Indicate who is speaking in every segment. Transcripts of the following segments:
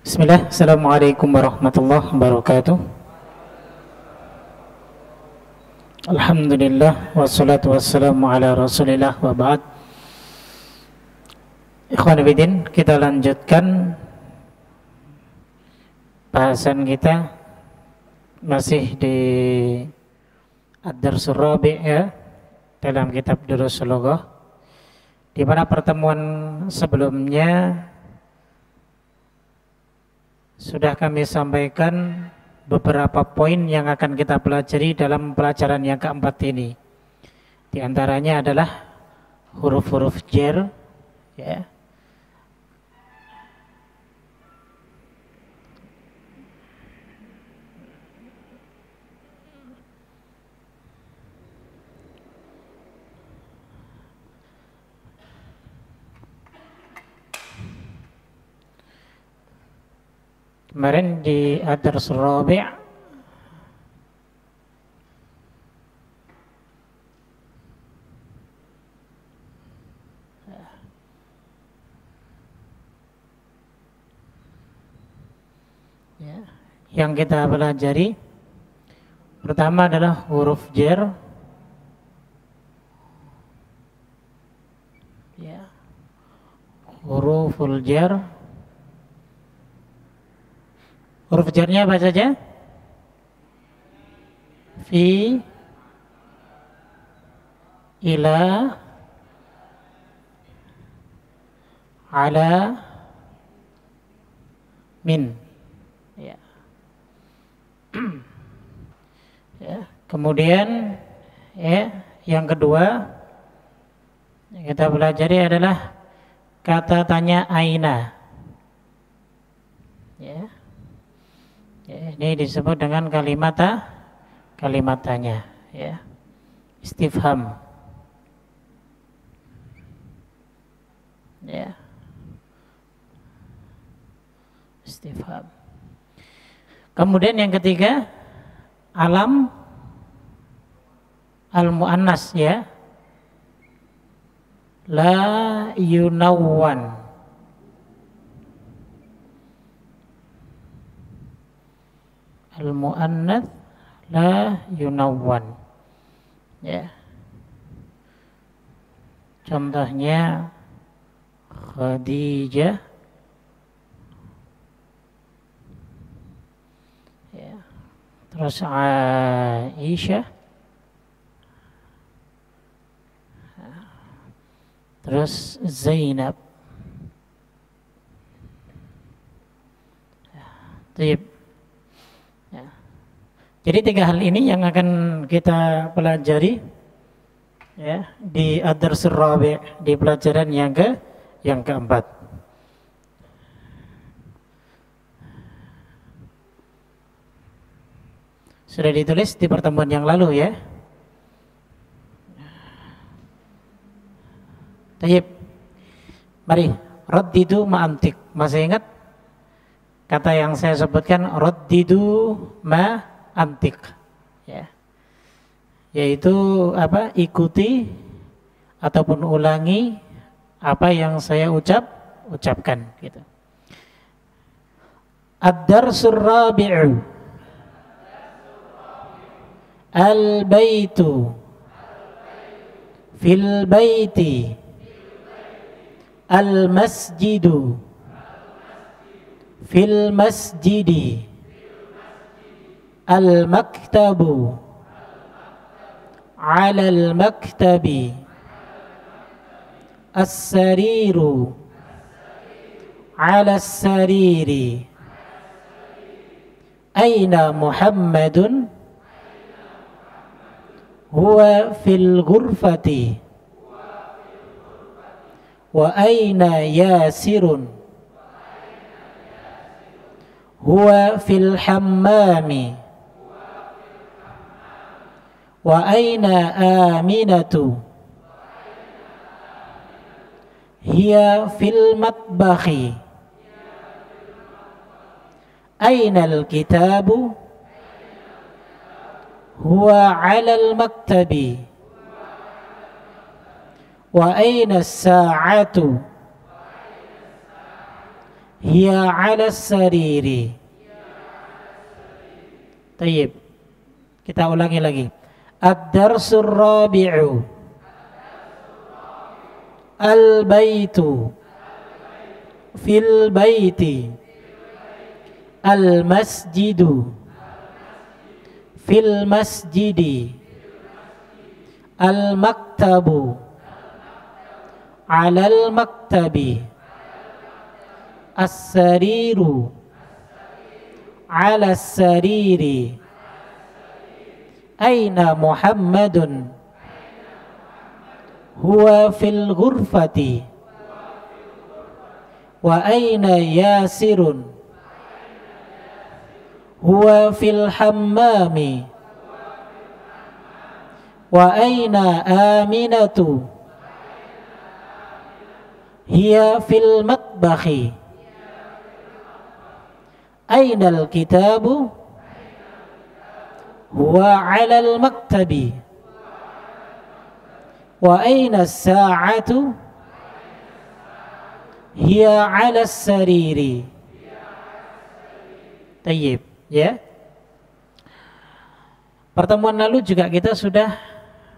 Speaker 1: Bismillah, Assalamualaikum warahmatullahi wabarakatuh. Alhamdulillah, wassalatu wassalamu ala rasulillah wa ba'd. Ikhwan fillah, kita lanjutkan bahasan kita masih di Ad-Darsul Rabi' ya, dalam kitab Durusul Lughah, di mana pertemuan sebelumnya sudah kami sampaikan beberapa poin yang akan kita pelajari dalam pelajaran yang keempat ini. Di antaranya adalah huruf-huruf jar, ya. Kemarin di Ad-Darsul Rabi' ya, yang kita pelajari pertama adalah huruf jar, ya, huruful jar. Huruf jarnya apa saja? Fi, ila, ala, min. Ya. Ya. Kemudian ya, yang kedua yang kita pelajari adalah kata tanya aina. Ya. Ya, ini disebut dengan kalimat tanya, ya, istifham, ya, istifham. Kemudian yang ketiga alam al-muannas, ya, la yunawwan. Al-mu'annats la yunawwan, ya. Contohnya Khadijah, ya. Terus Aisyah, terus Zainab. Baik. Jadi tiga hal ini yang akan kita pelajari, ya, di Ad-Darsul Rabi', di pelajaran yang keempat. Sudah ditulis di pertemuan yang lalu, ya. Tayyib. Mari, raddidu ma'antik. Masih ingat kata yang saya sebutkan, raddidu antik, ya, yaitu apa? Ikuti ataupun ulangi apa yang saya ucapkan, gitu. Ad-Darsul Rabi'u al-baitu fil baiti al-masjidu fil masjidi al-maktabu ala al-maktabi as-sariru ala as-sariri aina Muhammadun huwa fil ghurfati wa aina Yasirun huwa fil hammami wa aina Aminatu hiya fil matbakhi aina al-kitabu huwa 'ala al-maktabi wa aina as-sa'atu hiya 'ala sariri. Tayyib. Kita ulangi lagi. Ad-darsur rabi'u. Al-baitu. Fil baiti. Al-masjidu. Fil masjidi. Al-maktabu. 'Alal maktabi. As-sariru. 'Ala as-sariri. Aina Muhammadun. Huwa fil ghurfati. Wa aina Yasirun. Huwa fil hammami. Wa aina Aminatu. Hiya fil matbakhi. Aina al-kitabu. Huwa 'alal maktabi. Wa aina as-sa'atu. Hiya 'ala as-sariri. Tayyib, ya. Pertemuan lalu juga kita sudah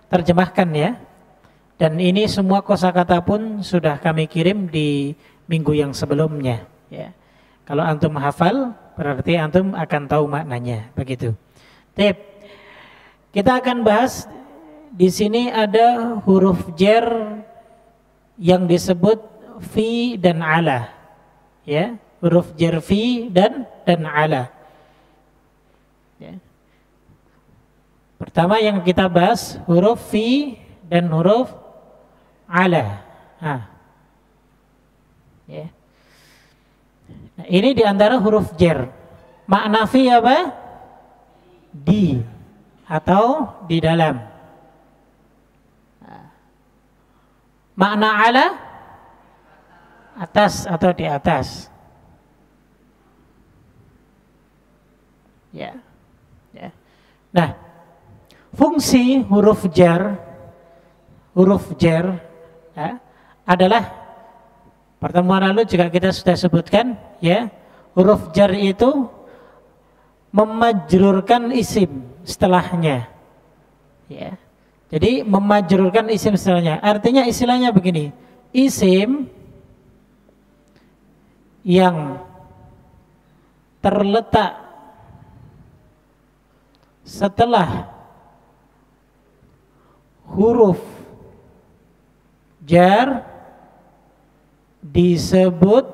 Speaker 1: terjemahkan ya. Dan ini semua kosakata pun sudah kami kirim di minggu yang sebelumnya ya. Kalau antum hafal berarti antum akan tahu maknanya, begitu. Tip. Kita akan bahas di sini ada huruf jar yang disebut fi dan ala. Ya, huruf jar fi dan ala. Ya. Pertama yang kita bahas huruf fi dan huruf ala. Ya. Nah, ini di antara huruf jar. Makna fi apa? Di atau di dalam. Makna ala? Atas atau di atas. Ya. Ya. Nah, fungsi huruf jar ya, adalah pertemuan lalu juga kita sudah sebutkan ya, huruf jar itu memajrurkan isim setelahnya ya. Jadi memajrurkan isim setelahnya, artinya istilahnya begini, isim yang terletak setelah huruf jar disebut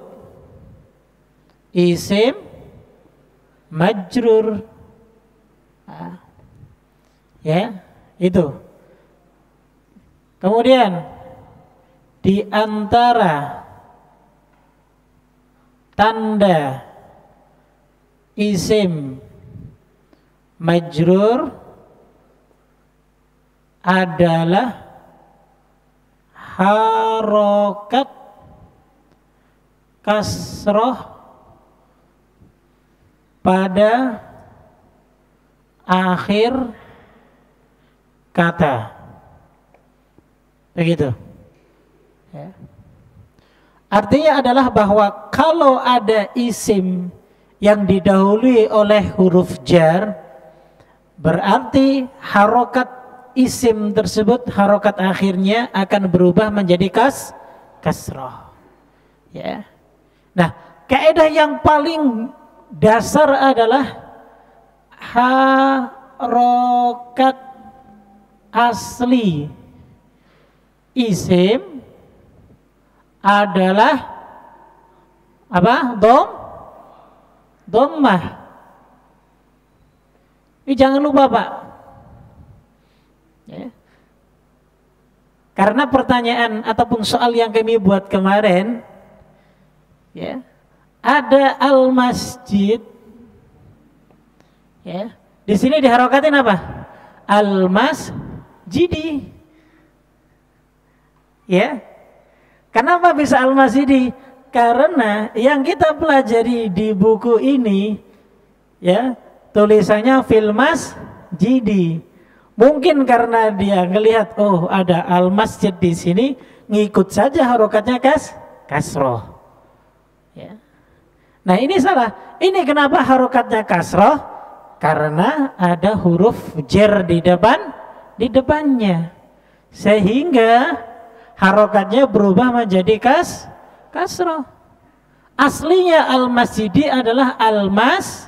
Speaker 1: isim majrur. Ya, itu. Kemudian di antara tanda isim majrur adalah harokat kasroh pada akhir kata, begitu ya. Artinya adalah bahwa kalau ada isim yang didahului oleh huruf jar, berarti harokat isim tersebut, harokat akhirnya akan berubah menjadi kasroh ya. Nah, kaidah yang paling dasar adalah harokat asli isim adalah apa? Dhammah. Ini jangan lupa Pak ya. Karena pertanyaan ataupun soal yang kami buat kemarin ya, ada al-masjid ya, di sini diharokatin apa? Al-masjidi ya. Kenapa bisa al-masjidi? Karena yang kita pelajari di buku ini ya, tulisannya fil masjidi. Mungkin karena dia ngelihat oh ada al-masjid di sini, ngikut saja harokatnya kasroh. Ya. Nah ini salah. Ini kenapa harokatnya kasroh? Karena ada huruf jer di depannya. Sehingga harokatnya berubah menjadi kasroh. Aslinya al-masjidi adalah al-masjidu.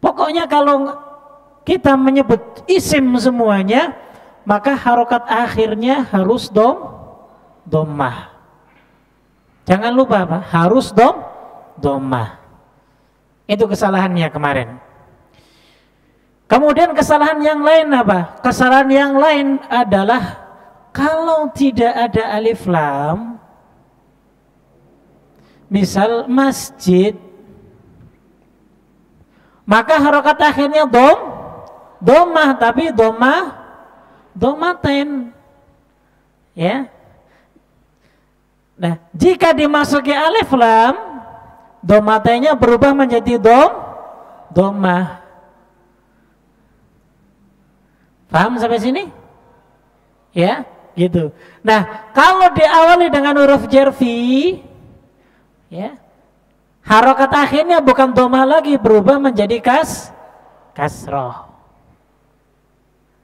Speaker 1: Pokoknya kalau kita menyebut isim semuanya, maka harokat akhirnya harus dhammah. Jangan lupa apa? Harus dhammah. Itu kesalahannya kemarin. Kemudian kesalahan yang lain apa? Kesalahan yang lain adalah kalau tidak ada alif lam, misal masjid, maka harokat akhirnya dhammah, tapi dhammatain. Ya. Nah, jika dimasuki alif lam, dhammatainya berubah menjadi dhammah. Paham sampai sini? Ya, gitu. Nah, kalau diawali dengan huruf jar fi, ya, harokat akhirnya bukan dhammah lagi, berubah menjadi kasroh.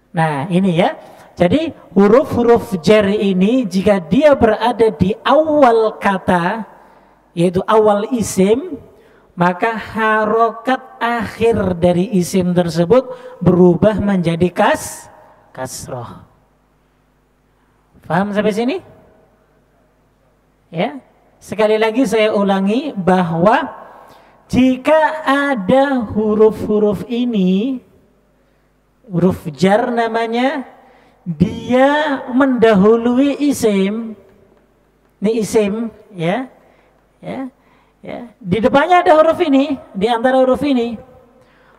Speaker 1: Nah, ini ya. Jadi huruf-huruf jar ini jika dia berada di awal kata, yaitu awal isim, maka harokat akhir dari isim tersebut berubah menjadi kasroh. Paham sampai sini? Ya. Sekali lagi saya ulangi bahwa jika ada huruf-huruf ini, huruf jar namanya, dia mendahului isim. Ini isim, ya. Ya. Ya, di depannya ada huruf ini, di antara huruf ini,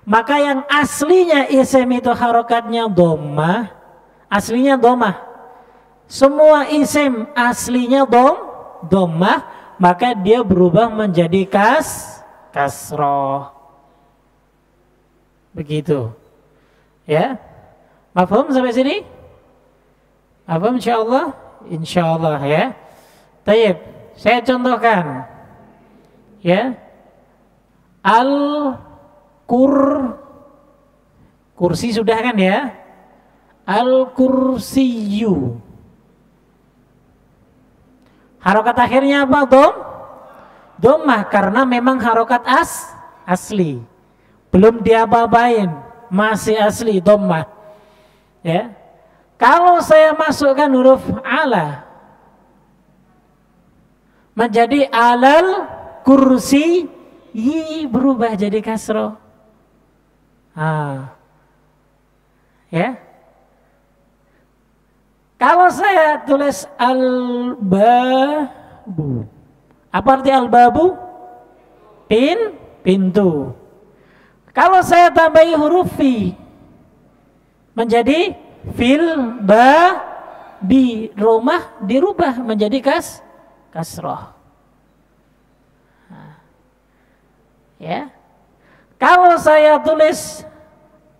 Speaker 1: maka yang aslinya isim itu harokatnya dhammah, aslinya dhammah. Semua isim aslinya dhammah, maka dia berubah menjadi kasroh. Begitu. Ya. Mafhum sampai sini? Mafhum insyaallah? Insyaallah ya. Tayyib, saya contohkan. Ya, kursi sudah kan ya, al-kursiyu, harokat akhirnya apa? Dhammah, karena memang harokat asli, belum diapa-apain, masih asli dhammah. Ya, kalau saya masukkan huruf ala menjadi alal kursi, berubah jadi kasroh. Ya. Kalau saya tulis al-babu, apa arti al-babu? Pintu. Kalau saya tambahi huruf fi menjadi fil babi, rumah dirubah menjadi kasroh. Ya, kalau saya tulis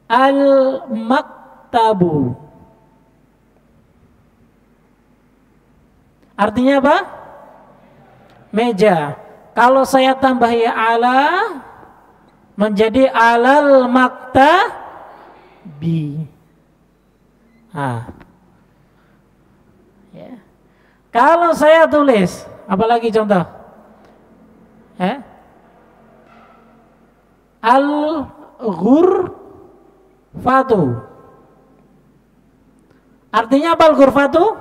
Speaker 1: al-maktabu, artinya apa? Meja. Kalau saya tambahi ala menjadi alal maktabi. Ya. Kalau saya tulis, apalagi contoh? Al-ghurfatu. Artinya apa al-ghurfatu?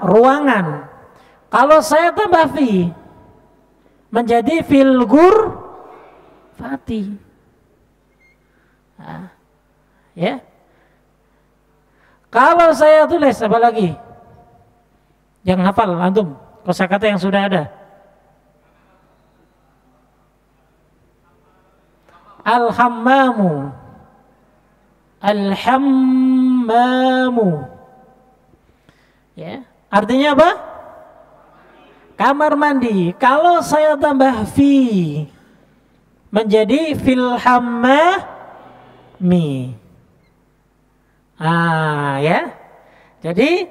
Speaker 1: Ruangan. Kalau saya tambah fi menjadi fil ghurfati. Ya. Kalau saya tulis apa lagi? Yang hafal antum kosakata yang sudah ada. Al-hammamu, al-hammamu. Ya, artinya apa? Kamar mandi. Kalau saya tambah fi menjadi fil hammami. Ya. Jadi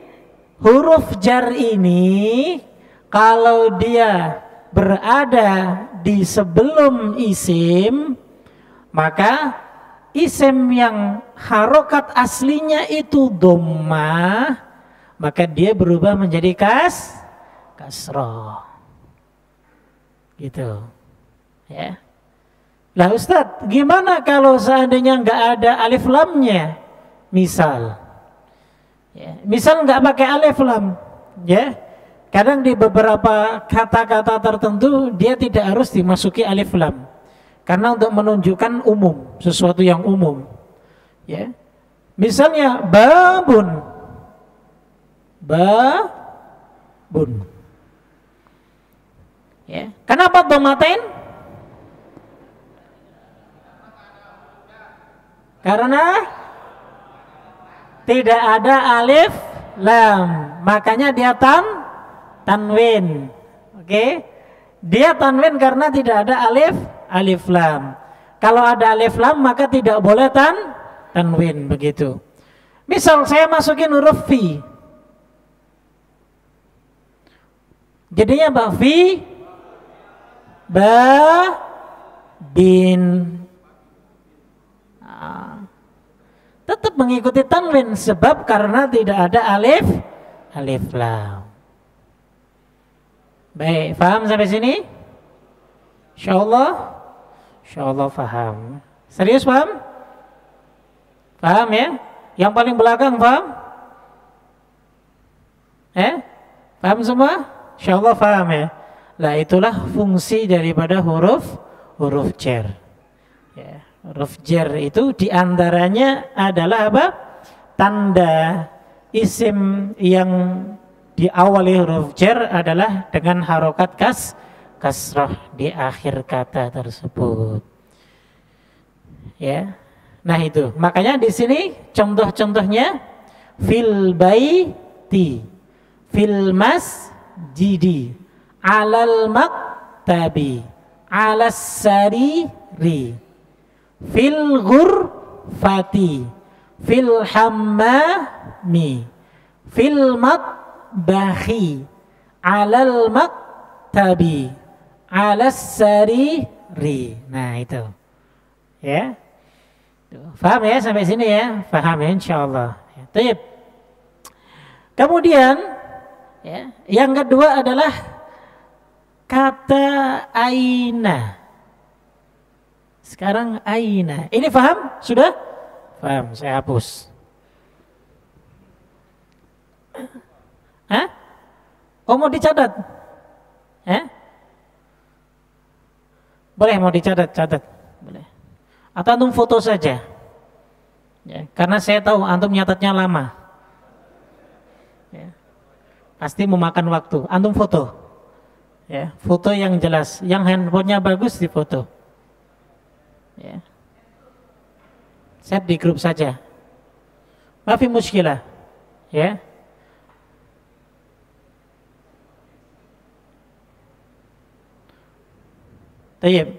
Speaker 1: huruf jar ini Kalau dia berada di sebelum isim, maka isim yang harokat aslinya itu dhammah, maka dia berubah menjadi kasroh. Gitu. Ya. Lah Ustadz, gimana kalau seandainya nggak ada alif lamnya? Misal, ya, misal nggak pakai alif lam, ya. Kadang di beberapa kata-kata tertentu dia tidak harus dimasuki alif lam, karena untuk menunjukkan umum, sesuatu yang umum. Ya. Misalnya babun, babun. Ya. Kenapa dhammatain? Karena tidak ada alif lam, makanya dia tanwin. Oke? Dia tanwin karena tidak ada alif lam. Kalau ada alif lam maka tidak boleh tanwin, begitu. Misal saya masukin huruf fi. Jadinya apa? Fi ba bin. Tetap mengikuti tanwin sebab karena tidak ada alif lam. Baik, paham sampai sini? Insyaallah paham. Serius paham? Paham ya? Yang paling belakang paham? Paham semua? Insyaallah paham ya. Lah itulah fungsi daripada huruf jar. Ya. Huruf jar itu diantaranya adalah apa? Tanda isim yang diawali huruf jar adalah dengan harokat kasrah di akhir kata tersebut. Ya, nah itu. Makanya di sini contoh-contohnya fil baiti, fil masjidi, alal maktabi, alas sariri, fil ghurfati, fil hammami, fil matbahi, alal maktabi, alas sariri. Nah itu, ya, paham ya sampai sini ya? Paham ya, insyaallah. Ya, kemudian, ya, yang kedua adalah kata aina. Sekarang aina. Ini paham? Sudah? Paham, saya hapus. Hah? Oh, mau dicatat? Boleh, mau dicatat, catat. Boleh. Atau antum foto saja. Ya, karena saya tahu antum nyatatnya lama. Ya. Pasti memakan waktu. Antum foto. Ya, foto yang jelas. Yang handphonenya bagus di foto. Ya. Set di grup saja. Mafi muskilah. Ya. Tayyib.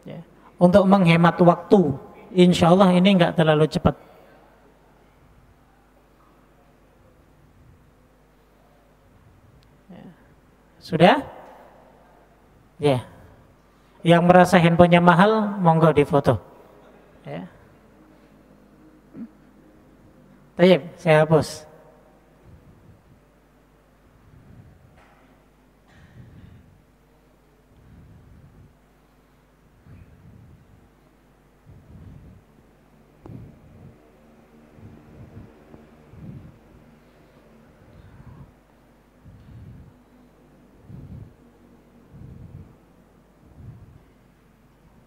Speaker 1: Ya. Untuk menghemat waktu, insya Allah ini enggak terlalu cepat. Ya. Sudah? Ya. Yang merasa handphonenya mahal, monggo difoto. Ya. Tayyib, saya hapus.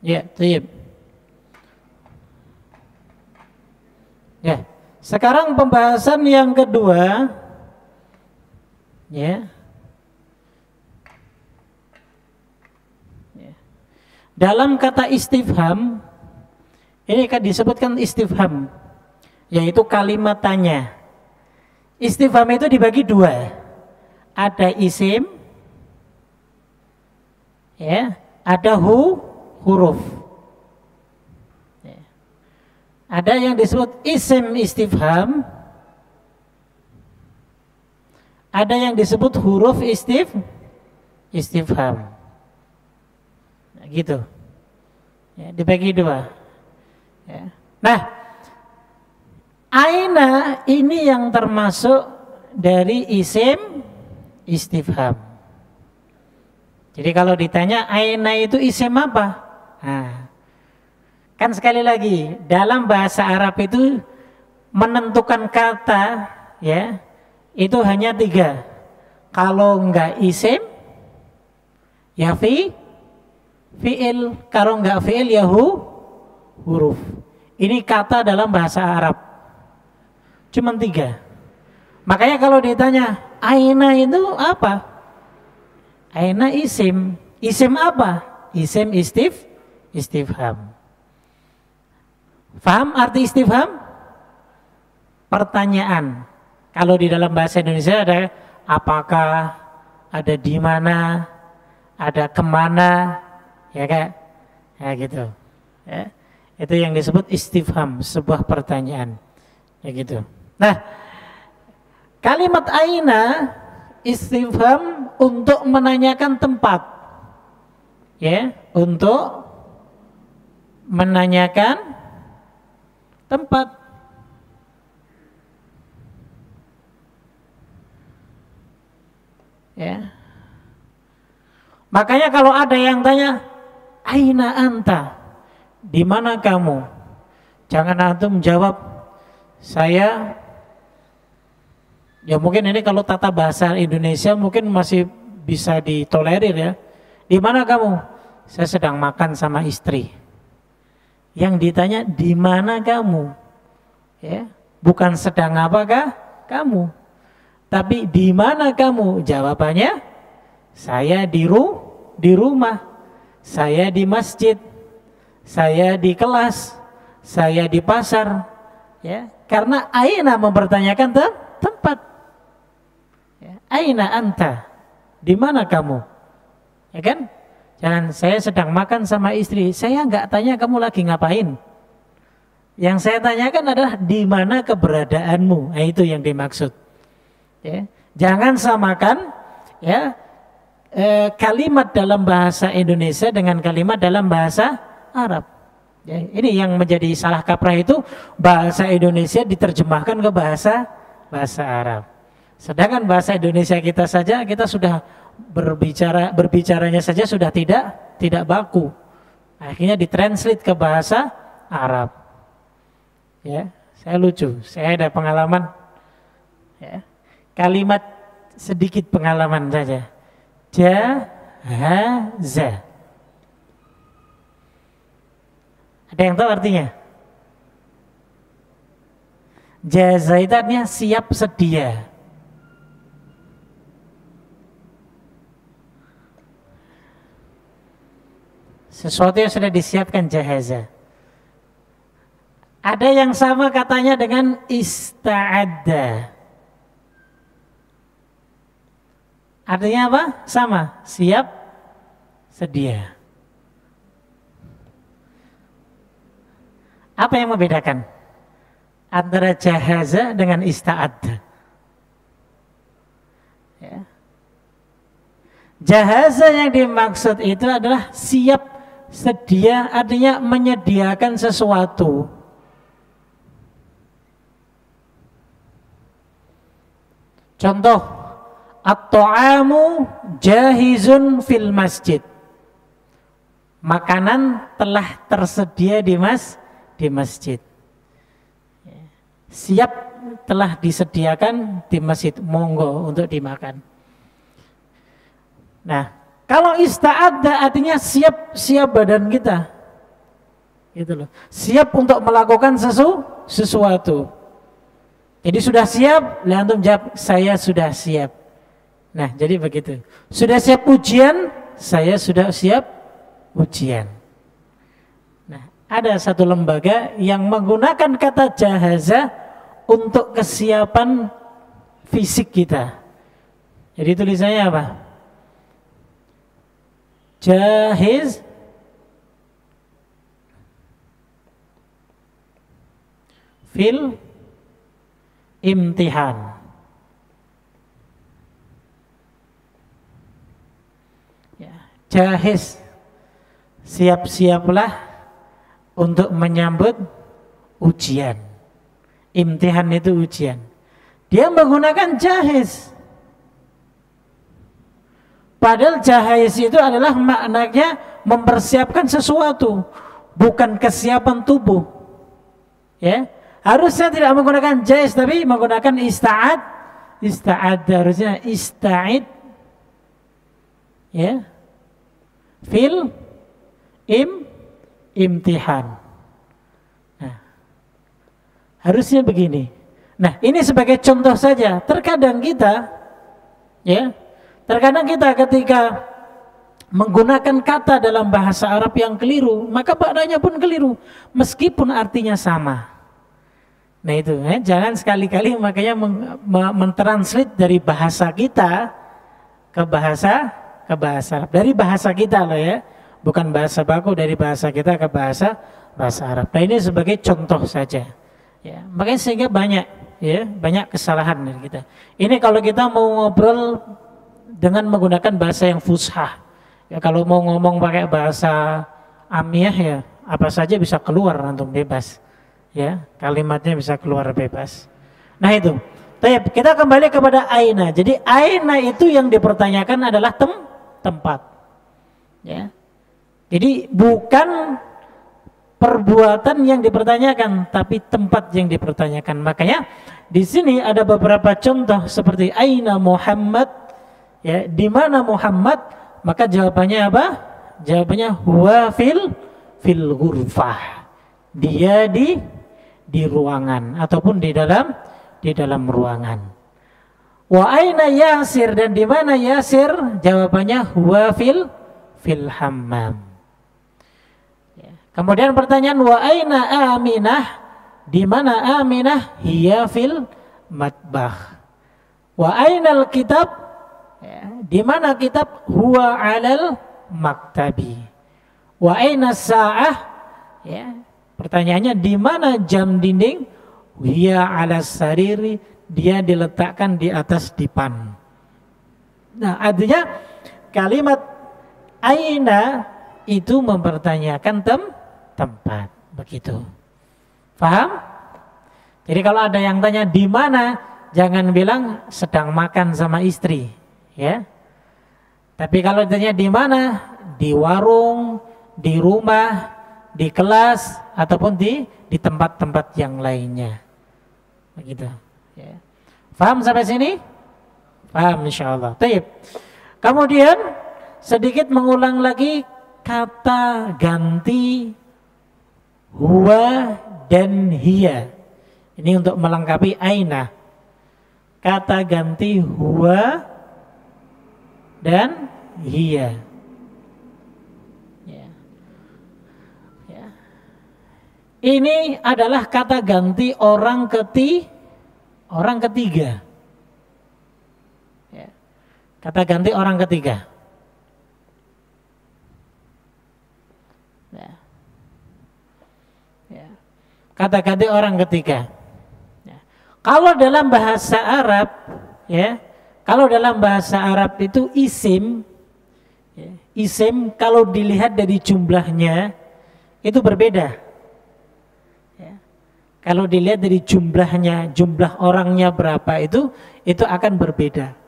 Speaker 1: Ya, tayyib. Ya, sekarang pembahasan yang kedua. Ya. Ya. Dalam kata istifham, ini kan disebutkan istifham, yaitu kalimat tanya. Istifham itu dibagi dua. Ada isim, ya, ada huruf. Ada yang disebut isim istifham, ada yang disebut huruf istifham. istifham. Nah, gitu. Ya, dibagi dua. Ya. Nah, aina ini yang termasuk dari isim istifham. Jadi kalau ditanya aina itu isim apa? Nah, kan sekali lagi dalam bahasa Arab itu menentukan kata ya itu hanya 3. Kalau enggak isim ya fi'il, kalau enggak fi'il ya huruf. Ini kata dalam bahasa Arab cuman 3. Makanya kalau ditanya aina itu apa? Aina isim. Isim apa? Isim istifham. Faham arti istifham? Pertanyaan. Kalau di dalam bahasa Indonesia ada apakah, ada di mana, ada kemana, ya Kak? Ya gitu. Ya. Itu yang disebut istifham, sebuah pertanyaan. Ya gitu. Nah, kalimat aina istifham untuk menanyakan tempat. Ya, untuk menanyakan tempat. Ya. Makanya kalau ada yang tanya, aina anta? Di mana kamu? Jangan antum jawab saya. Ya mungkin ini kalau tata bahasa Indonesia mungkin masih bisa ditolerir ya. Di mana kamu? Saya sedang makan sama istri. Yang ditanya di mana kamu? Ya, bukan sedang apakah kamu? Tapi di mana kamu? Jawabannya saya di rumah. Saya di masjid. Saya di kelas. Saya di pasar. Ya, karena aina mempertanyakan tempat. Ya, aina anta? Di mana kamu? Ya kan? Jangan saya sedang makan sama istri. Saya enggak tanya kamu lagi ngapain. Yang saya tanyakan adalah di mana keberadaanmu. Nah, itu yang dimaksud. Ya. Jangan samakan ya kalimat dalam bahasa Indonesia dengan kalimat dalam bahasa Arab. Ya, ini yang menjadi salah kaprah itu bahasa Indonesia diterjemahkan ke bahasa Arab. Sedangkan bahasa Indonesia kita saja kita sudah berbicaranya saja sudah tidak baku. Akhirnya ditranslate ke bahasa Arab. Ya, saya lucu. Saya ada pengalaman. Ya. Kalimat sedikit pengalaman saja. Jahaza. Ada yang tahu artinya? Jaza itu artinya siap sedia. Sesuatu yang sudah disiapkan jahaza. Ada yang sama katanya dengan ista'adda. Artinya apa? Sama, siap, sedia. Apa yang membedakan antara jahaza dengan ista'adda? Ya. Jahaza yang dimaksud itu adalah siap, sedia, artinya menyediakan sesuatu. Contoh, at-ta'amu jahizun fil masjid. Makanan telah tersedia di masjid. Siap telah disediakan di masjid, monggo untuk dimakan. Nah, kalau ista'adda artinya siap badan kita. Gitu loh. Siap untuk melakukan sesuatu. Jadi sudah siap, antum jawab saya sudah siap. Nah, jadi begitu. Sudah siap ujian, saya sudah siap ujian. Nah, ada satu lembaga yang menggunakan kata jahaza untuk kesiapan fisik kita. Jadi tulisannya apa? Jahiz fil imtihan. jahiz, siap-siaplah untuk menyambut ujian. Imtihan itu ujian. Dia menggunakan jahiz. Padahal jahiz itu adalah maknanya mempersiapkan sesuatu, bukan kesiapan tubuh. Ya, harusnya tidak menggunakan jahiz tapi menggunakan ista'ad. Ista'ad harusnya ista'id. Ya. Fil imtihan. Nah, harusnya begini. Nah, ini sebagai contoh saja. Terkadang kita ketika menggunakan kata dalam bahasa Arab yang keliru, maka maknanya pun keliru meskipun artinya sama. Nah itu, jangan sekali-kali makanya mentranslate dari bahasa kita ke bahasa Arab. Dari bahasa kita loh ya, bukan bahasa baku, dari bahasa kita ke bahasa Arab. Nah ini sebagai contoh saja. Ya, makanya sehingga banyak kesalahan dari kita. Ini kalau kita mau ngobrol dengan menggunakan bahasa yang fushah. Ya, kalau mau ngomong pakai bahasa amiyah ya apa saja bisa keluar langsung bebas. Ya, kalimatnya bisa keluar bebas. Nah itu. Baik, kita kembali kepada aina. Jadi aina itu yang dipertanyakan adalah tempat. Ya. Jadi bukan perbuatan yang dipertanyakan, tapi tempat yang dipertanyakan. Makanya di sini ada beberapa contoh seperti aina Muhammad, ya, di mana Muhammad, maka jawabannya apa? Jawabannya huwa fil ghurfah. Dia di ruangan ataupun di dalam ruangan. Wa aina Yasir, dan di mana Yasir? Jawabannya huwa fil hammam. Kemudian pertanyaan wa aina Aminah, di mana Aminah? Hiya fil matbakh. Wa ainal kitab, di mana kitab? Huwa alal maktabi. Wa aina sa'ah, pertanyaannya di mana jam dinding? Hiya ala sariri, dia diletakkan di atas dipan. Nah, artinya kalimat aina itu mempertanyakan tempat, begitu. Paham? Jadi kalau ada yang tanya di mana, jangan bilang sedang makan sama istri, ya. Tapi kalau ditanya di mana, di warung, di rumah, di kelas, ataupun di tempat-tempat yang lainnya, begitu. Ya. Paham sampai sini? Paham insyaallah. Baik. Kemudian sedikit mengulang lagi kata ganti huwa dan hiya. Ini untuk melengkapi aina. Kata ganti huwa dan hiya. Ya. Ya. Ini adalah kata ganti orang ketiga. Ya. Kata ganti orang ketiga. Ya. Ya. Kata ganti orang ketiga. Ya. Kalau dalam bahasa Arab, kalau dalam bahasa Arab itu isim, isim kalau dilihat dari jumlahnya itu berbeda. Ya. Kalau dilihat dari jumlahnya, jumlah orangnya berapa itu akan berbeda.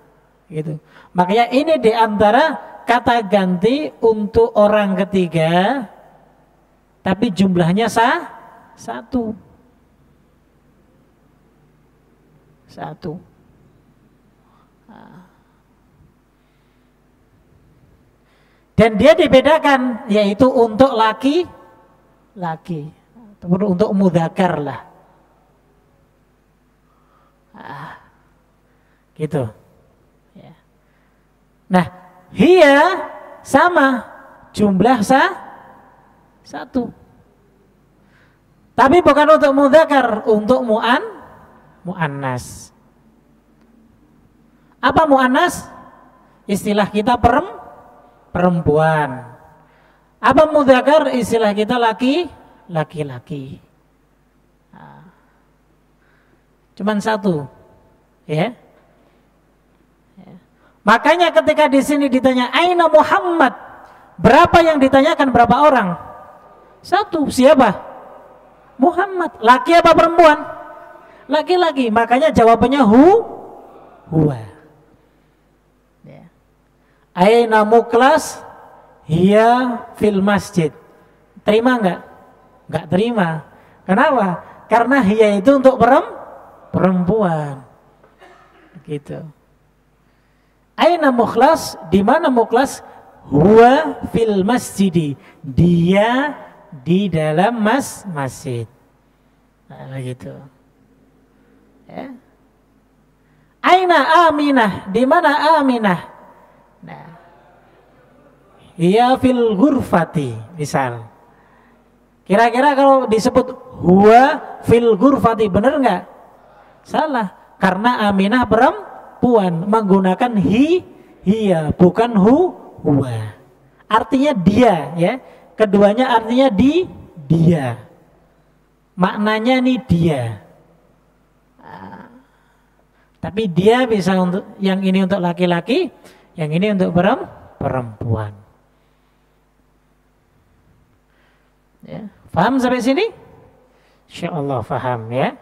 Speaker 1: Gitu. Makanya ini diantara kata ganti untuk orang ketiga, tapi jumlahnya satu. Dan dia dibedakan, yaitu untuk laki-laki ataupun untuk mudzakkar lah. Gitu. Ya. Nah, hiya sama, jumlah satu. Tapi bukan untuk mudzakkar, untuk muannas. Apa muannas? Istilah kita perempuan. Apa mudzakkar? Istilah kita laki-laki. Nah, cuman satu, ya. Makanya ketika di sini ditanya aina Muhammad, Berapa yang ditanyakan, berapa orang? Satu. Siapa? Muhammad. Laki apa perempuan? Laki-laki. Makanya jawabannya huwa. Ya. Aina muklas hiya fil masjid. Terima enggak? Enggak terima. Kenapa? Karena hiya itu untuk perempuan. Gitu. Aina mukhlas, di mana mukhlas? Huwa fil masjidi, dia di dalam masjid. Nah, begitu. Ya. Aina Aminah, di mana Aminah? Nah, hiya fil ghurfati, misal. Kira-kira kalau disebut huwa fil ghurfati, benar nggak? Salah, karena Aminah perempuan, menggunakan hiya, bukan huwa. Artinya dia, ya. Keduanya artinya dia. Maknanya nih dia. Tapi dia bisa untuk yang ini untuk laki-laki, yang ini untuk perempuan. Ya. Paham sampai sini? Insyaallah paham ya.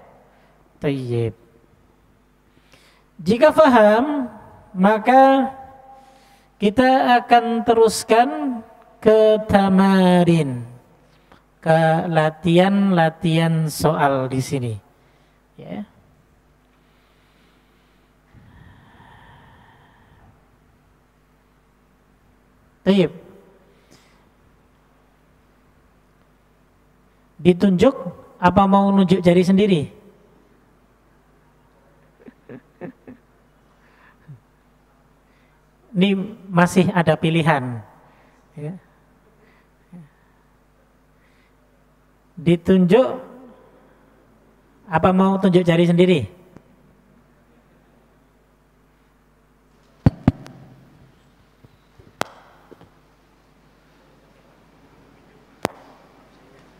Speaker 1: Tayyib. Jika paham, maka kita akan teruskan ke tamarin, ke latihan soal di sini. Ya. Tayyib. Ditunjuk apa mau nunjuk jari sendiri? Ini masih ada pilihan. Ya. Ditunjuk apa mau tunjuk jari sendiri?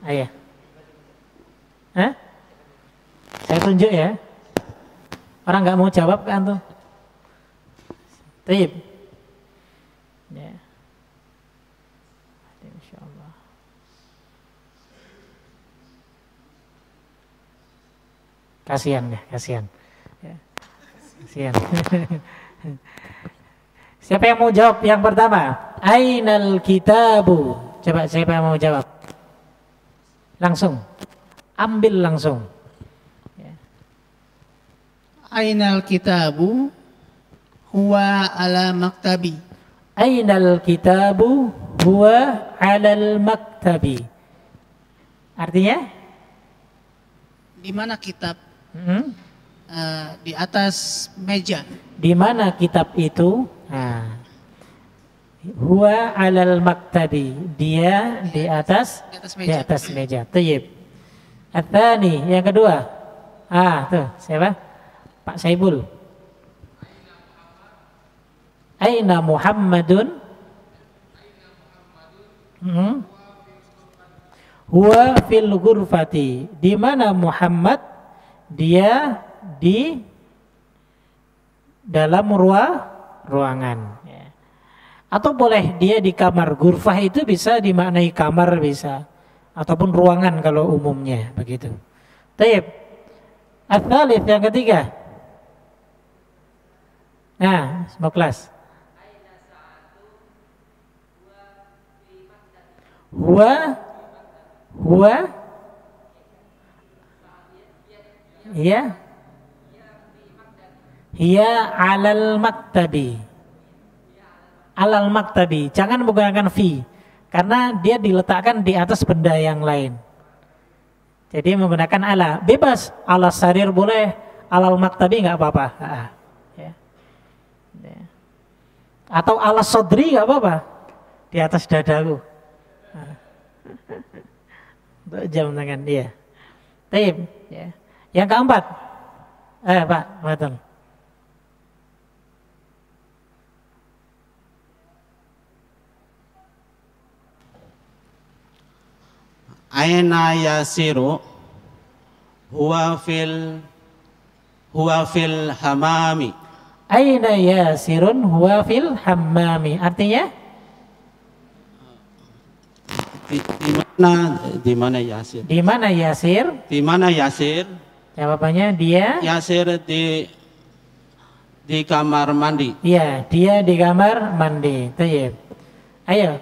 Speaker 1: Ayah. Hah? Saya tunjuk ya. Orang nggak mau jawab kan tuh. Taib. Ya. Insyaallah. Kasihan ya, kasihan. Ya. Kasihan. Siapa yang mau jawab yang pertama? Ainal kitabu. Coba siapa yang mau jawab? Langsung. Ambil langsung. Ya.
Speaker 2: Ainal kitabu huwa ala maktabi.
Speaker 1: Ainal kitabu huwa alal maktabi. Artinya?
Speaker 2: Di mana kitab? Di atas meja.
Speaker 1: Di mana kitab itu? Nah. Huwa alal maktabi, dia di atas meja. Di atas meja. Tayyib. Atsani, yang kedua. Tuh, siapa? Pak Saibul. Aina Muhammadun? Huwa fil ghurfati. Di mana Muhammad? Dia di dalam ruangan. Atau boleh dia di kamar. Ghurfah itu bisa dimaknai kamar, bisa. Ataupun ruangan kalau umumnya. Begitu. Taib. Ats-tsalits, yang ketiga. Nah, semua kelas. Huwa. Iya. Hiya alal maktabi. Alal maktabi, jangan menggunakan fi, karena dia diletakkan di atas benda yang lain. Jadi menggunakan ala, bebas. Ala sarir boleh, alal maktabi nggak apa-apa. Ya. Atau ala sodri nggak apa-apa, di atas dadaku. Untuk jam tangan dia. Taib. Ya. Yang keempat, Pak, betul.
Speaker 2: Aina yasiru huwa fil hamami.
Speaker 1: Aina yasirun huwa fil hammami. Artinya?
Speaker 2: Di mana Yasir?
Speaker 1: Di mana Yasir?
Speaker 2: Di mana Yasir?
Speaker 1: Jawabannya dia.
Speaker 2: Yasir di kamar mandi.
Speaker 1: Iya, dia di kamar mandi. Tayyib. Ayo,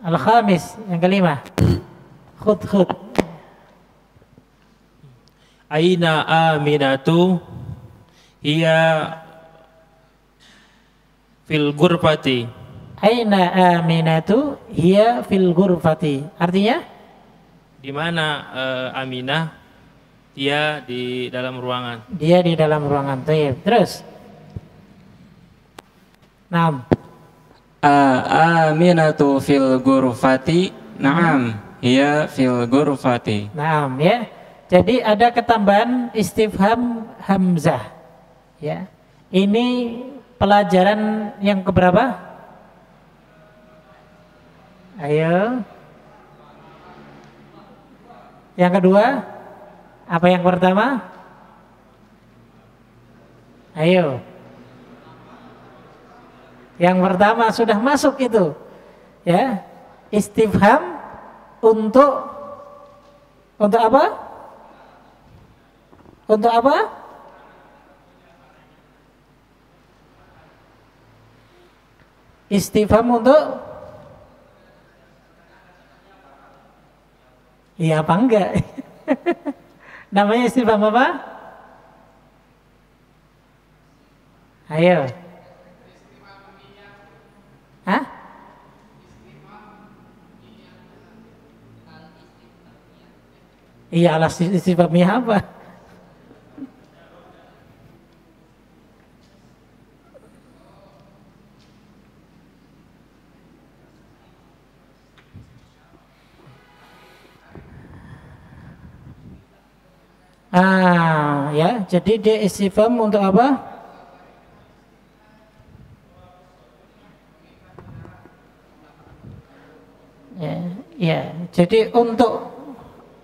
Speaker 1: al-khamis, yang kelima. Khud.
Speaker 3: Aina Aminatu hiya fil ghurfati.
Speaker 1: Aina Aminatu hiya fil ghurfati. Artinya?
Speaker 3: Di mana Aminah? Dia di dalam ruangan.
Speaker 1: Dia di dalam ruangan. Tayyib. Terus. Naam.
Speaker 4: Aminatu fil ghurfati. Naam, hiya fil ghurfati.
Speaker 1: Naam, ya. Jadi ada ketambahan istifham hamzah. Ya. Ini pelajaran yang keberapa? Ayo. Yang kedua? Apa yang pertama? Ayo. Yang pertama sudah masuk itu. Ya. Istifham untuk apa? Untuk apa? Istifham untuk iya apa enggak? Namanya istifham apa? Ayo. Hah? Iya, alas istifhamnya apa? Ya, jadi dia istifham untuk apa? Ya, jadi untuk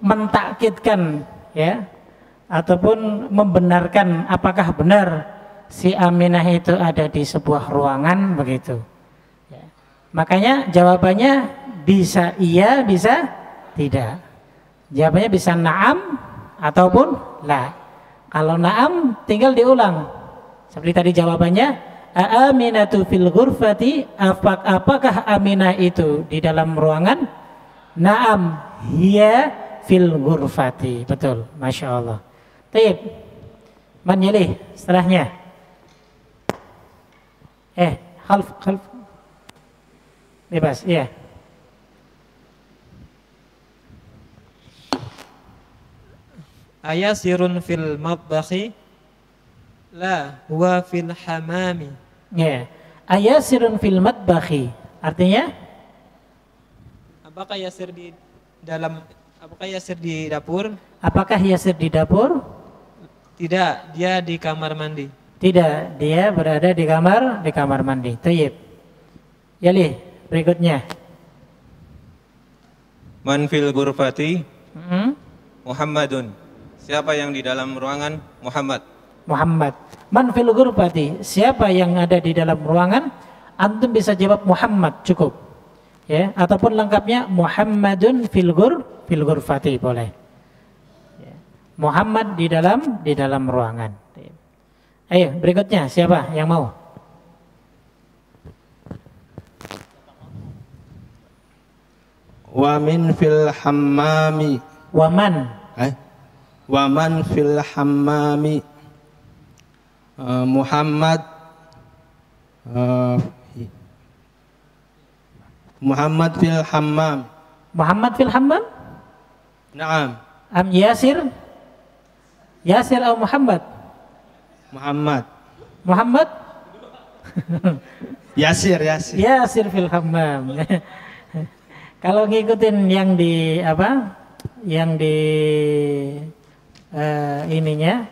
Speaker 1: mentakkidkan, ya, ataupun membenarkan apakah benar si Aminah itu ada di sebuah ruangan begitu. Ya. Makanya jawabannya bisa iya, bisa tidak. Jawabannya bisa na'am ataupun la. Kalau na'am tinggal diulang. Seperti tadi jawabannya, Aminatu fil ghurfati, apakah Aminah itu di dalam ruangan? Na'am hiya fil ghurfati. Betul, Masya Allah. Taib. Man yalih setelahnya. Khalf. Bebas, iya.
Speaker 5: Ayasirun fil matbakhi la huwa fil hamami.
Speaker 1: Ya. Ayasirun fil matbakhi. Artinya?
Speaker 5: Apakah Yasir di dapur?
Speaker 1: Apakah Yasir di dapur?
Speaker 5: Tidak, dia di kamar mandi.
Speaker 1: Tidak, dia berada di kamar mandi. Tayyib. Yalih, berikutnya.
Speaker 6: Man fil ghurfati
Speaker 1: Hmm?
Speaker 6: Muhammadun. Siapa yang di dalam ruangan? Muhammad.
Speaker 1: Muhammad. Man fil ghurfati. Siapa yang ada di dalam ruangan? Antum bisa jawab Muhammad, cukup. Ya, ataupun lengkapnya Muhammadun fil ghurfati boleh. Ya. Muhammad di dalam ruangan. Ayo, berikutnya siapa yang mau?
Speaker 7: Wa min fil hammami.
Speaker 1: Waman.
Speaker 7: Wa man fil hammami. Muhammad Muhammad fil hammam.
Speaker 1: Muhammad fil hammam?
Speaker 7: Naam.
Speaker 1: Am Yasir? Yasir atau Muhammad?
Speaker 7: Muhammad.
Speaker 1: Muhammad?
Speaker 7: Yasir.
Speaker 1: Yasir fil hammam. Kalau ngikutin yang di apa? Yang di ininya,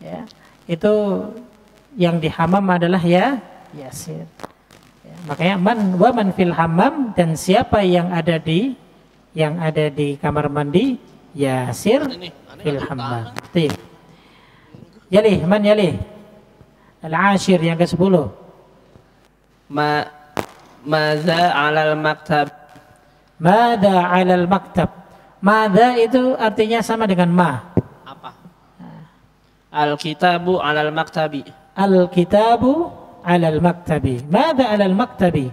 Speaker 1: ya, itu yang di hammam adalah ya Yasir. Ya, makanya wa man fil hammam, dan siapa yang ada di kamar mandi, Yasir fil hammam. Yalih, man yalih? Al-ashir, yang ke-10.
Speaker 4: Maza 'alal maktab.
Speaker 1: Mada 'alal maktab. Mada itu artinya sama dengan ma.
Speaker 8: Apa? Al-kitabu 'alal maktabi.
Speaker 1: Al-kitabu 'alal maktabi. Mada 'alal maktabi?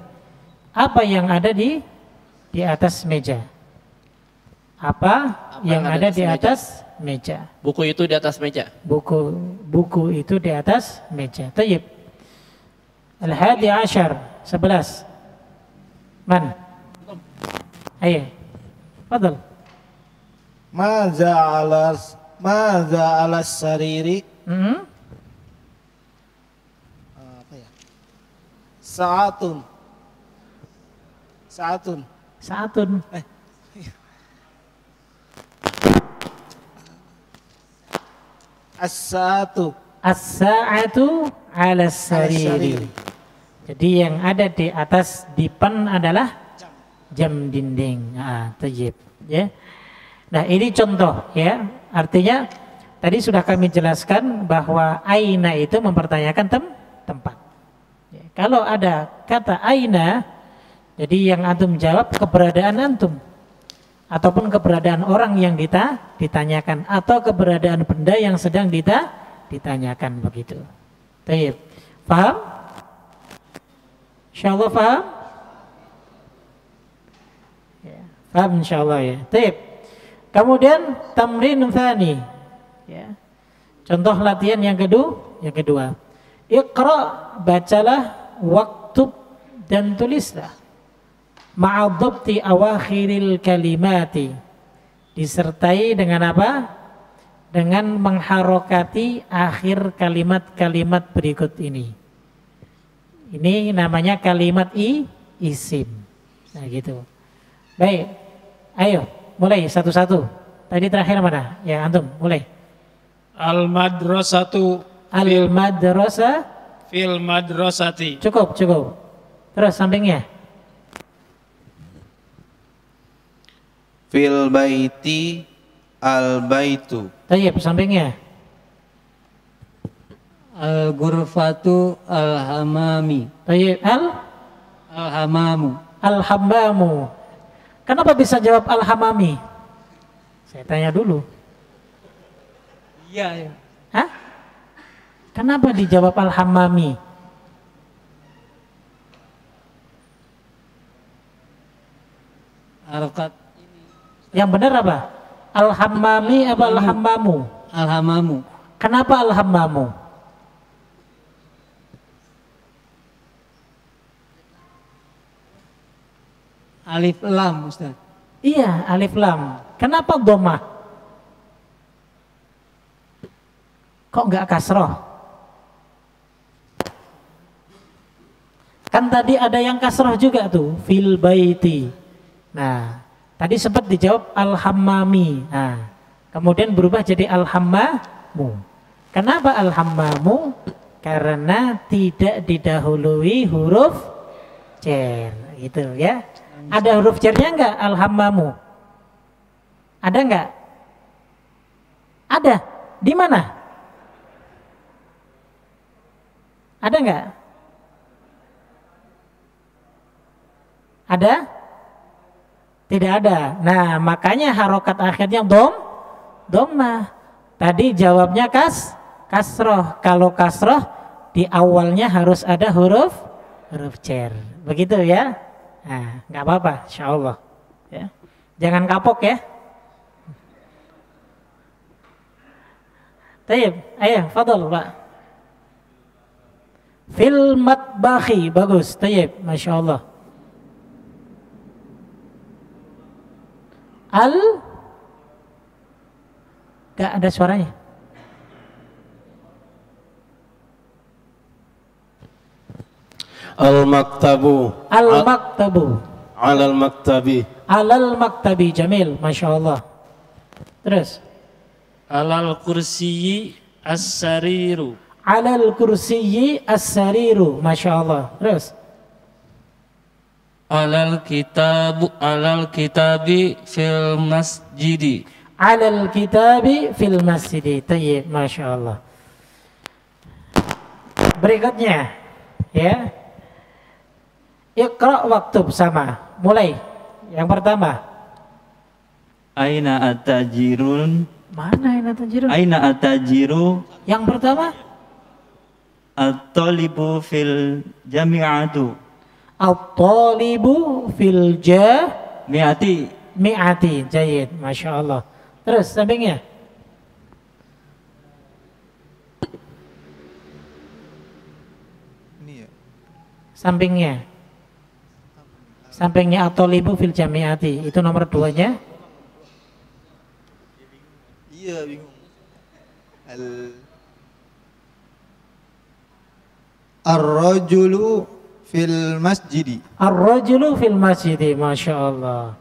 Speaker 1: Apa yang ada di atas meja? Apa yang ada di atas meja?
Speaker 8: Buku itu di atas meja.
Speaker 1: Buku itu di atas meja. Tayyib. Al-hadi ashar, 11. Man? Ayo. Fadal.
Speaker 7: Maza ala sariri. Apa ya? Sa'atun. As-sa'atu.
Speaker 1: As-sa'atu 'ala sariri. Jadi yang ada di atas dipan adalah jam dinding. Tayyib, ya. Nah, ini contoh, ya. Artinya tadi sudah kami jelaskan bahwa aina itu mempertanyakan tempat. Ya, kalau ada kata aina, jadi yang antum jawab keberadaan antum ataupun keberadaan orang yang ditanyakan atau keberadaan benda yang sedang ditanyakan, begitu. Tayyib. Paham? Insyaallah paham? Ya, paham insyaallah, ya. Tayyib. Kemudian tamrin tsani, ya. Contoh latihan yang kedua. Iqra, bacalah, waktub, dan tulislah. Ma'adhabti awakhiril kalimati, disertai dengan apa? Dengan mengharokati akhir kalimat-kalimat berikut ini. Ini namanya kalimat isim. Nah, gitu. Baik. Ayo, mulai satu-satu. Tadi terakhir mana? Ya, antum, mulai.
Speaker 3: Al-madrasatu
Speaker 1: Al-madrasah
Speaker 3: fil madrasati.
Speaker 1: Cukup. Terus sampingnya.
Speaker 6: Fil baiti al-baitu.
Speaker 1: Tayyib, sampingnya.
Speaker 9: Al-ghurfatu al-hamami.
Speaker 1: Tayyib,
Speaker 9: Al-hamamu.
Speaker 1: al-hammamu. Kenapa bisa jawab al-hamami? Saya tanya dulu.
Speaker 5: Iya, ya.
Speaker 1: Hah? Kenapa dijawab al-hammami?
Speaker 9: Harokat.
Speaker 1: Yang benar apa? Al-hammami apa al-hammamu?
Speaker 9: Al-hamamu.
Speaker 1: Kenapa al-hammamu?
Speaker 9: Alif lam, Ustaz.
Speaker 1: Iya, alif lam. Kenapa dhammah? Kok enggak kasroh? Kan tadi ada yang kasroh juga tuh, fil baiti. Nah, tadi sempat dijawab al-hammami. Nah, kemudian berubah jadi al-hammamu. Kenapa al-hammamu? Karena tidak didahului huruf jar, gitu ya. Ada huruf jarnya enggak al-hammamu? Ada enggak? Ada. Di mana? Ada enggak? Ada? Tidak ada. Nah, makanya harokat akhirnya dhammah. Tadi jawabnya kasroh. Kalau kasroh di awalnya harus ada huruf jar. Begitu ya? Nah, nggak apa-apa, insyaallah. Ya. Jangan kapok ya. Tayyib, ayo, fadal Pak. Fil matbakhi, bagus, tayyib, masya Allah. Gak ada suaranya.
Speaker 7: Al-maktabu.
Speaker 1: Al-maktabu.
Speaker 7: Alal maktabi.
Speaker 1: Alal maktabi, jamil, masya Allah. Terus.
Speaker 3: Alal kursiyyi as-sariru.
Speaker 1: Alal kursiyyi as-sariru, masya Allah. Terus.
Speaker 4: Alal kitabi fil masjidi.
Speaker 1: Alal kitabi fil masjidi. Tayyib, masya Allah. Berikutnya, ya. Iqra waktub, sama. Mulai. Yang pertama.
Speaker 10: Aina at-tajirun?
Speaker 1: Mana aina tajiru?
Speaker 10: Aina at-tajiru?
Speaker 1: Yang pertama.
Speaker 10: At-talibu fil jami'atu.
Speaker 1: At-talibu fil
Speaker 10: mi'ati.
Speaker 1: Mi'ati. Jayid, Masya Allah. Terus sampingnya. Sampingnya. Sampingnya at-talibu fil jami'ati. Itu nomor 2-nya.
Speaker 11: Iya, bingung. Ar-rajulu fil masjidi.
Speaker 1: Ar-rajulu fil masjidi. Masya Allah.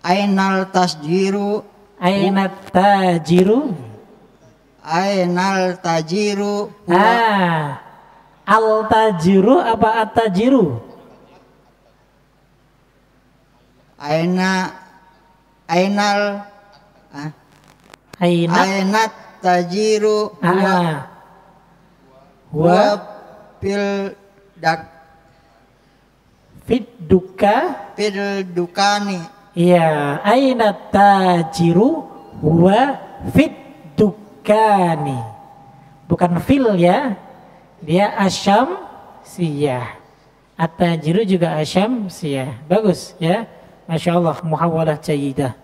Speaker 12: Ainal tasjiru.
Speaker 1: Ainat tajiru.
Speaker 12: Ainal tajiru.
Speaker 1: Al-tajiru apa at-tajiru?
Speaker 12: Ainat tajiru wa fil dukani.
Speaker 1: Iya, ainat tajiru wa fid dukani. Bukan fil ya. Dia asyam siyah. At-tajiru juga asyam siyah. Bagus ya. Masya Allah, muhawwalah jayidah.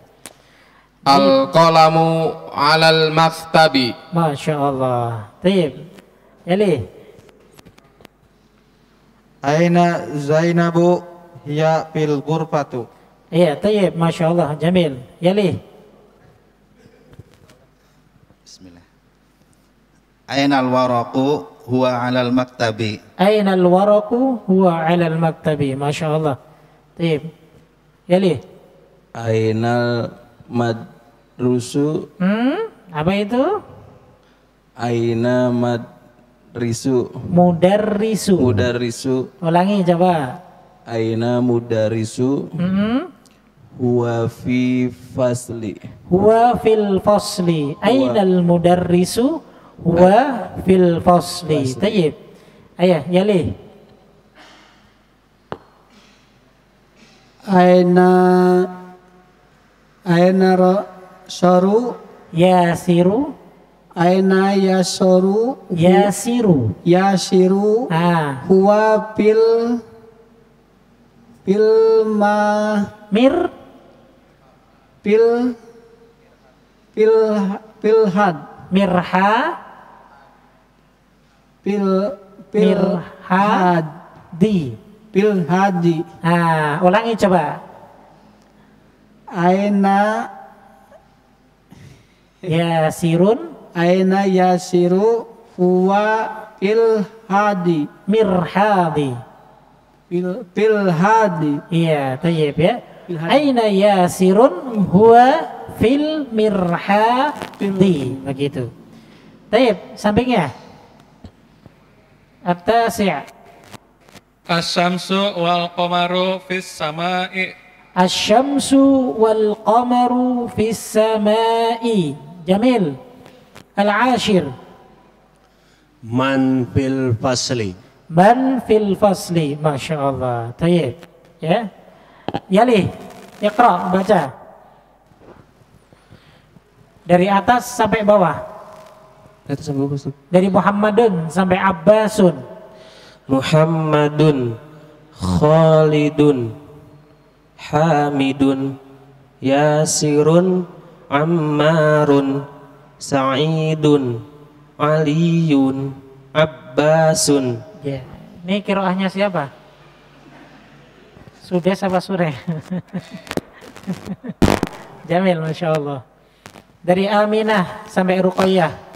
Speaker 13: Al-qalamu alal maktabi.
Speaker 1: Masya Allah. Taib. Yali.
Speaker 11: Aina Zainabu hiya fil ghurfatu.
Speaker 1: Iya, taib. Masya Allah. Jamil. Yali.
Speaker 14: Bismillah. Aina al-waraqu huwa alal maktabi.
Speaker 1: Aina al-waraqu huwa alal maktabi. Masya Allah. Taib. Yali.
Speaker 15: Ainal madrusu.
Speaker 1: Apa itu?
Speaker 15: Aina madrisu.
Speaker 1: Mudarrisu.
Speaker 15: Mudarrisu.
Speaker 1: Ulangi coba.
Speaker 15: Aina mudarisu. Huwa fi fasli.
Speaker 1: Huwa fil fasli. Ainal mudarrisu huwa fil fasli. Tayyib. Ayah, Yali.
Speaker 9: Aina saru
Speaker 1: yasiru.
Speaker 9: Aina yasoru
Speaker 1: yasiru.
Speaker 9: Huwa fil had
Speaker 1: mirha
Speaker 9: fil hadi.
Speaker 1: Ulangi coba.
Speaker 9: Aina
Speaker 1: yasirun.
Speaker 9: Aina yasiru huwa fil hadi.
Speaker 1: Mirhadi.
Speaker 9: Fil hadi.
Speaker 1: Iya, tayyib ya. Aina yasirun huwa fil mirhadi. Begitu. Tayyib, sampingnya. At-tasi'.
Speaker 3: Asyamsu wal qamaru fis sama'i.
Speaker 1: Asyamsu wal qamaru fis sama'i. Jamil. Al-ashir.
Speaker 16: Man fil fasli.
Speaker 1: Man fil fasli. Masya Allah. Tayyib. Ya. Yali. Iqra. Baca. Dari atas sampai bawah. Dari Muhammadun sampai Abbasun.
Speaker 17: Muhammadun, Khalidun, Hamidun, Yasirun, Ammarun, Sa'idun, Aliyun, Abbasun.
Speaker 1: Ya. Ini kiroahnya siapa? Sudes apa Sureh? Jamil, Masya Allah. Dari Aminah sampai Ruqayyah.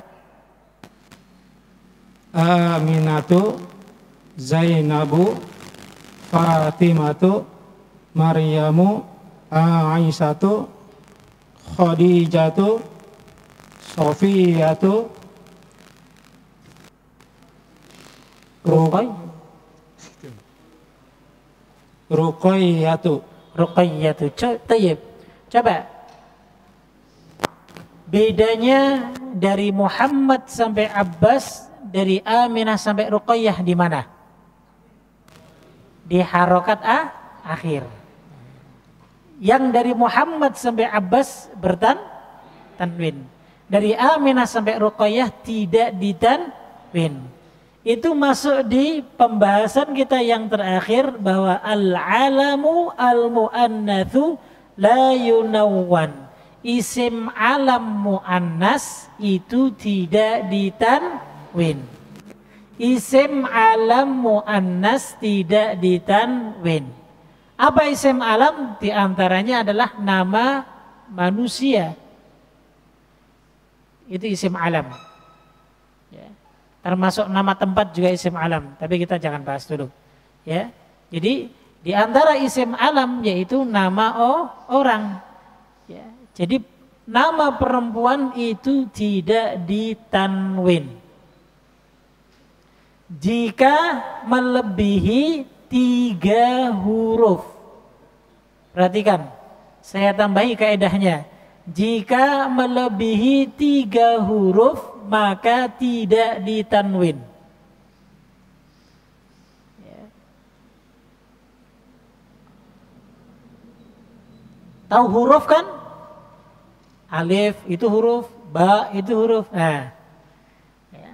Speaker 18: Aminatu, Zainabu, Fatimatu, Maryamu, Aisyatu, Khadijatu, Sofiyatu, Ruqayyatu.
Speaker 1: Ruqayyatu. Tayyib. Coba. Bedanya dari Muhammad sampai Abbas, dari Aminah sampai Ruqayyah di mana? di harokat akhir. Yang dari Muhammad sampai Abbas tanwin. Dari Aminah sampai Ruqayyah tidak ditanwin. Itu masuk di pembahasan kita yang terakhir bahwa al-alamu al-muannatsu la yunawwan. Isim alam muannas itu tidak ditanwin. Isim alam muannas tidak ditanwin. Apa isim alam? Di antaranya adalah nama manusia. Itu isim alam. Ya. Termasuk nama tempat juga isim alam. Tapi kita jangan bahas dulu. Ya. Jadi di antara isim alam yaitu nama orang. Ya. Jadi nama perempuan itu tidak ditanwin jika melebihi 3 huruf. Perhatikan, saya tambahi kaedahnya. Jika melebihi 3 huruf maka tidak ditanwin. Ya. Tahu huruf kan? Alif itu huruf, ba itu huruf. Nah, ya.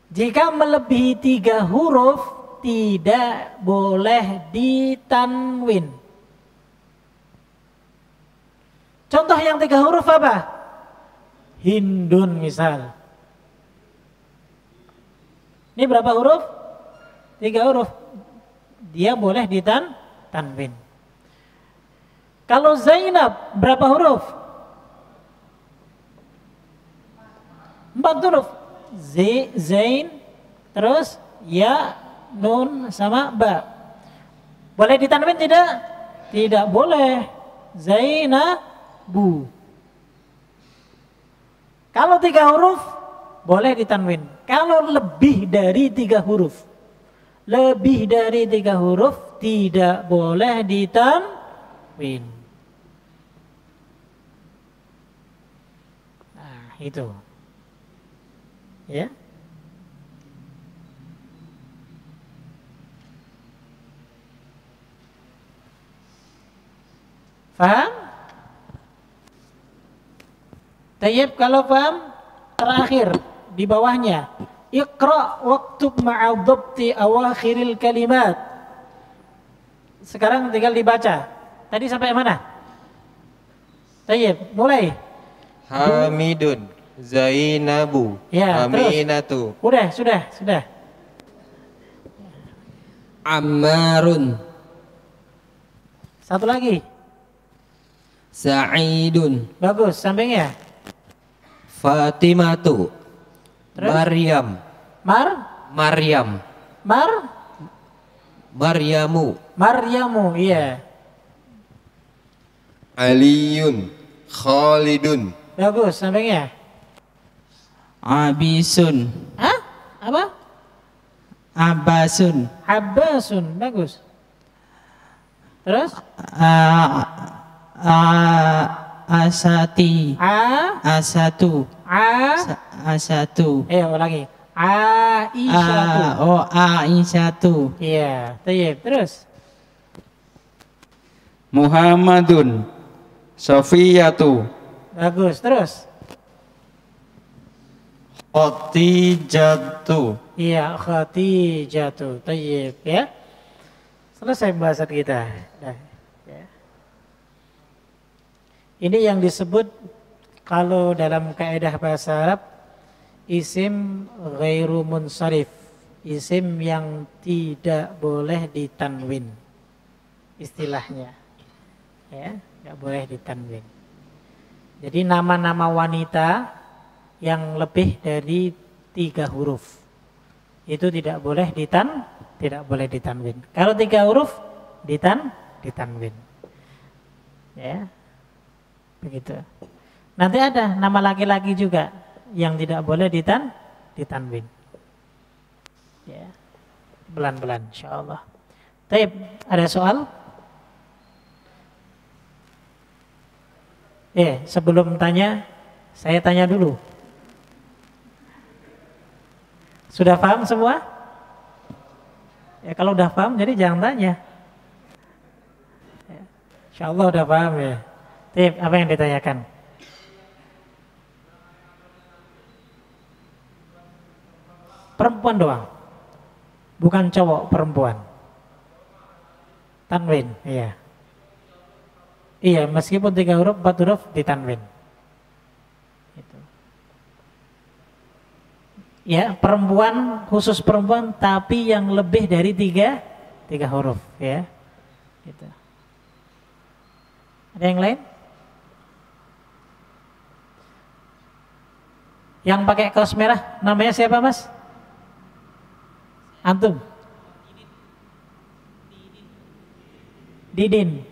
Speaker 1: Jika melebihi 3 huruf tidak boleh ditanwin. Contoh yang 3 huruf apa? Hindun misal. Ini berapa huruf? 3 huruf. Dia boleh ditanwin. Kalau Zainab berapa huruf? 4 huruf. Zain, terus ya, nun sama ba. Boleh ditanwin tidak? Tidak boleh. Zainabu. Kalau 3 huruf boleh ditanwin. Kalau lebih dari 3 huruf, lebih dari 3 huruf tidak boleh ditanwin. Nah, itu. Ya. Paham? Tayyib, kalau paham, terakhir di bawahnya. Iqra waktub ma'a dhabti awakhiril kalimat. Sekarang tinggal dibaca. Tadi sampai mana? Tayyib, mulai.
Speaker 6: Hamidun, Zainabu,
Speaker 1: Ya,
Speaker 6: Aminatu.
Speaker 1: terus. Sudah.
Speaker 17: Ammarun,
Speaker 1: Satu lagi.
Speaker 17: Sa'idun,
Speaker 1: Bagus, sampingnya.
Speaker 17: Fatimatu,
Speaker 1: Terus?
Speaker 17: Maryam,
Speaker 1: Maryam, Maryamu, iya.
Speaker 6: Aliyun, Khalidun.
Speaker 1: Bagus, sampingnya.
Speaker 17: Abisun,
Speaker 1: Hah? Apa?
Speaker 17: Abbasun,
Speaker 1: Abbasun, bagus. Terus?
Speaker 17: Asati, Asatu, Asatu.
Speaker 1: Ulangi. Aisyatu.
Speaker 17: Aisyatu.
Speaker 1: Iya, tayyib. Terus?
Speaker 4: Muhammadun, Sofiyatu,
Speaker 1: Bagus, terus?
Speaker 11: Khadijatu.
Speaker 1: Iya, Khadijatu. Tayyib, ya. Selesai pembahasan kita. Nah, ya. Ini yang disebut kalau dalam kaidah bahasa Arab isim ghairu munsharif, isim yang tidak boleh ditanwin, istilahnya, ya, nggak boleh ditanwin. Jadi nama-nama wanita yang lebih dari 3 huruf itu tidak boleh ditanwin. Kalau 3 huruf ditanwin, ya, begitu. Nanti ada nama laki-laki juga yang tidak boleh ditanwin. Ya. Pelan-pelan insyaallah. Baik, ada soal? Sebelum tanya, saya tanya dulu. Sudah paham semua? Ya kalau udah paham jadi jangan tanya. Insyaallah udah paham ya. Tip, apa yang ditanyakan? Perempuan doang. Bukan cowok, perempuan. Tanwin, iya. Iya, meskipun 3 huruf, 4 huruf ditanwin. Gitu. Ya, perempuan, khusus perempuan, tapi yang lebih dari 3 huruf, ya. Gitu. Ada yang lain? Yang pakai kaos merah, namanya siapa, Mas? Antum? Didin.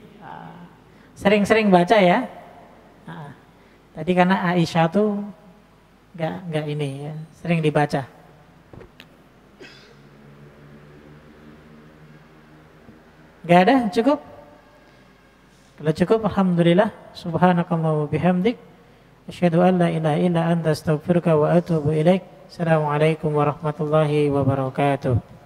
Speaker 1: Sering-sering baca ya. Tadi karena Aisyah tuh nggak ini ya, sering dibaca. Nggak ada, cukup? Kalau cukup, alhamdulillah. Subhanakallah wa bihamdik. Asyhadu an la ilaha illa anta astaghfiruka wa atubu ilaik. Assalamualaikum warahmatullahi wabarakatuh.